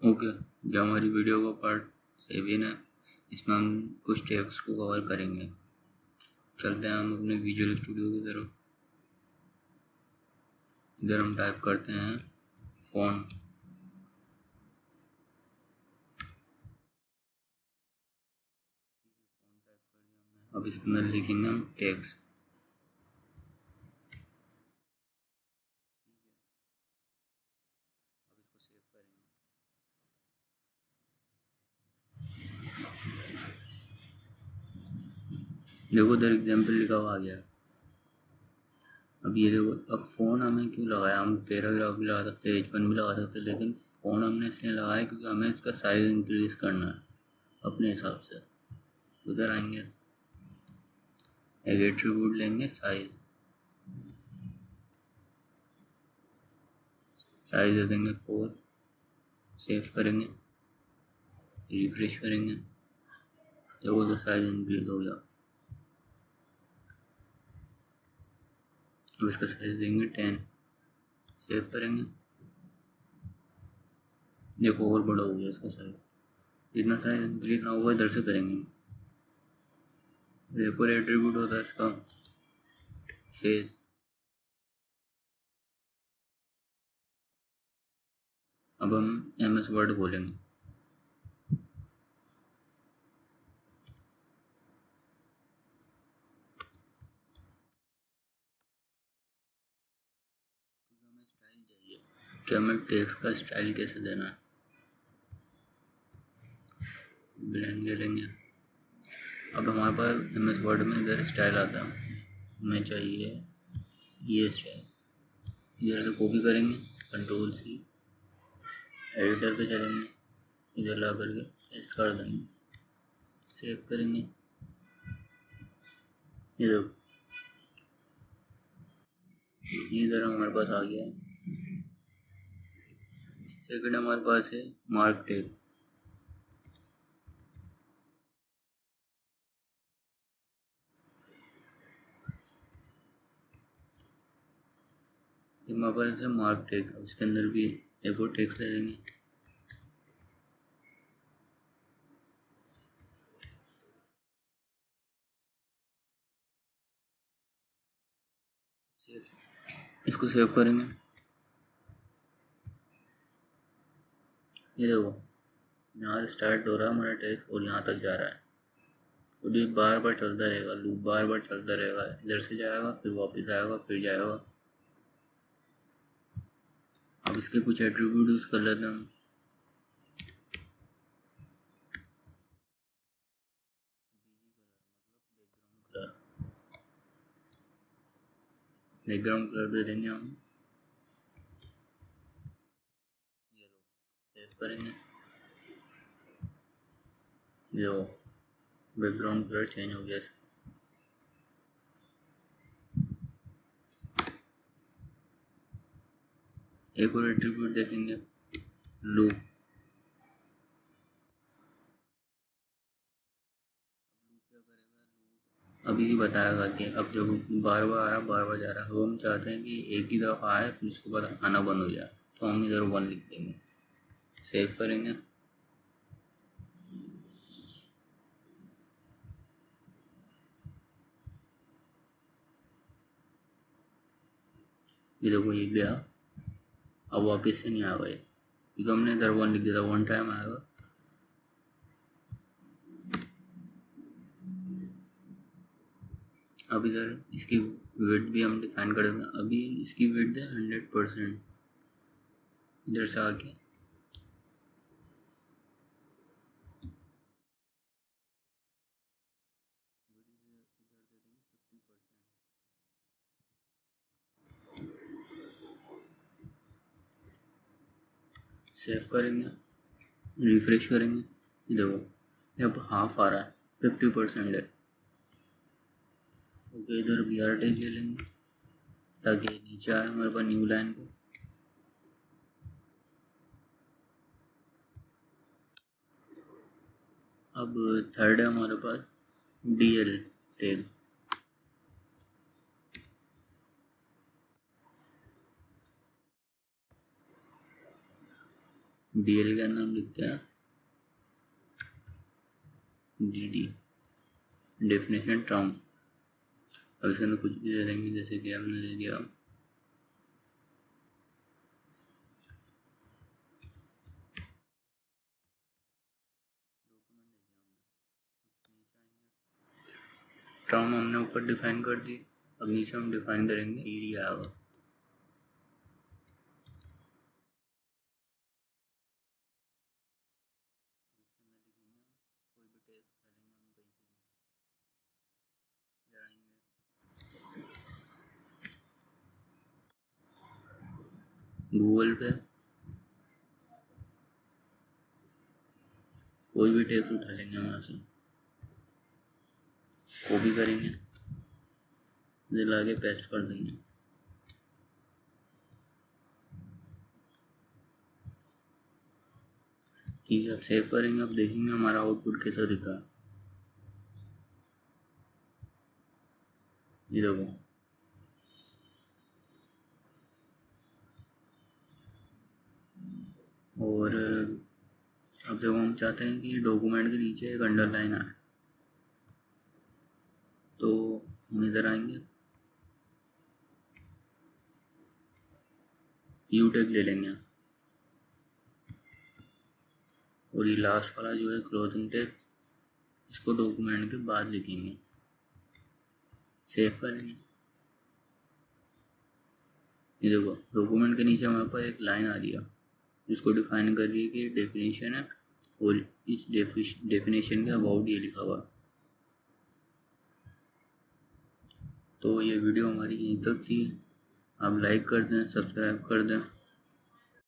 Okay, जो हमारी video का पार्ट 7 है, इसमें हम कुछ टेक्स्ट को कवर करेंगे। चलते हैं हम अपने विजुअल स्टूडियो की तरफ। इधर हम टाइप करते हैं फ़ॉन्ट। अब इसके अंदर लिखेंगे हम टेक्स्ट। अब इसको सेव करेंगे। देखो उधर एग्जाम्पल लिखा हुआ आ गया। अब ये देखो, अब फ़ोन हमें क्यों लगाया, हम पैराग्राफ भी लगा सकते हैं, H1 भी लगा सकते हैं, लेकिन फ़ोन हमने इसलिए लगाया क्योंकि हमें इसका साइज़ इंक्रीज़ करना है अपने हिसाब से। उधर आएंगे, एक एट्रीब्यूट लेंगे साइज़ दे देंगे 4, सेव करेंगे, रिफ्रेश करेंगे, देखो तो साइज इंक्रीज हो गया। अब इसका साइज देंगे 10, सेव करेंगे, देखो और बड़ा हो गया इसका साइज। जितना साइज इंक्रीज ना होगा इधर से करेंगे। एक और एट्रीब्यूट होता है इसका फेस। अब हम MS वर्ड खोलेंगे। हमें स्टाइल चाहिए कि हमें टेक्स्ट का स्टाइल कैसे देना है। ब्लेंड ले लेंगे। अब हमारे पास MS वर्ड में इधर स्टाइल आता है, हमें चाहिए ये स्टाइल। इधर से कॉपी करेंगे, Ctrl+C, एडिटर पे चलेंगे, इधर ला करके पेस्ट कर देंगे, सेव करेंगे। ये देखो इधर हमारे पास आ गया। सेकंड हमारे पास है मार्क टैग। हमारे पास है मार्क टैग। अब इसके अंदर भी A4 टेक्स्ट ले लेंगे। इसको सेव करेंगे। ये देखो यहाँ से स्टार्ट हो रहा है हमारा टेक्स्ट और यहाँ तक जा रहा है, और ये बार बार चलता रहेगा, लूप बार बार चलता रहेगा। इधर से जाएगा, फिर वापस आएगा, फिर जाएगा। अब इसके कुछ एट्रीब्यूट यूज कर लेते हैं हम। बैकग्राउंड कलर दे देंगे हम, ये लो, सेव करेंगे। जो बैकग्राउंड कलर चेंज हो गया इसका। एक और एट्रीब्यूट देखेंगे, लूप। अभी ही बताएगा कि अब देखो बार बार आ रहा, बार बार जा रहा है। हम चाहते हैं कि एक ही दफ़ा आए फिर उसके बाद आना बंद हो जाए, तो हम इधर 1 लिख देंगे, सेव करेंगे। ये देखो ये गया, अब वापस से नहीं आएगा ये, क्योंकि हमने इधर 1 लिख दिया था। 1 टाइम आएगा। अब इधर इसकी वेट भी हम डिफाइन कर देंगे। अभी इसकी वेट है 100%। इधर से आके सेव करेंगे, रिफ्रेश करेंगे। देखो ये अब हाफ आ रहा है, 50% है। ओके, इधर BR टैग ले लेंगे ताकि नीचे आए हमारे पास न्यू लाइन को। अब थर्ड है हमारे पास DL टैग। DL के अंदर हम लिखते हैं DD, डेफिनेशन टर्म। अब इसके अंदर कुछ भी दे देंगे, जैसे कि हमने दे दिया टर्म, हमने ऊपर डिफाइन कर दी। अब नीचे हम डिफाइन करेंगे DD आएगा। गूगल पे कोई भी टेक्स्ट उठा लेंगे, वहाँ से कॉपी करेंगे, इधर लाके पेस्ट कर देंगे। ठीक है, अब सेव करेंगे। अब देखेंगे हमारा आउटपुट कैसा दिख रहा है। ये देखो, और अब देखो हम चाहते हैं कि डॉक्यूमेंट के नीचे एक अंडरलाइन आए, तो हम इधर आएंगे, यू टैग ले लेंगे, और ये लास्ट वाला जो है क्लोजिंग टैग, इसको डॉक्यूमेंट के बाद लिखेंगे, सेव करेंगे। ये देखो, डॉक्यूमेंट के नीचे हमारे पास एक लाइन आ रही है, जिसको डिफाइन कर रही है कि डेफिनेशन है, और इस डेफिनेशन के अबाउट ये लिखा हुआ। तो ये वीडियो हमारी यहीं तक थी। आप लाइक कर दें, सब्सक्राइब कर दें।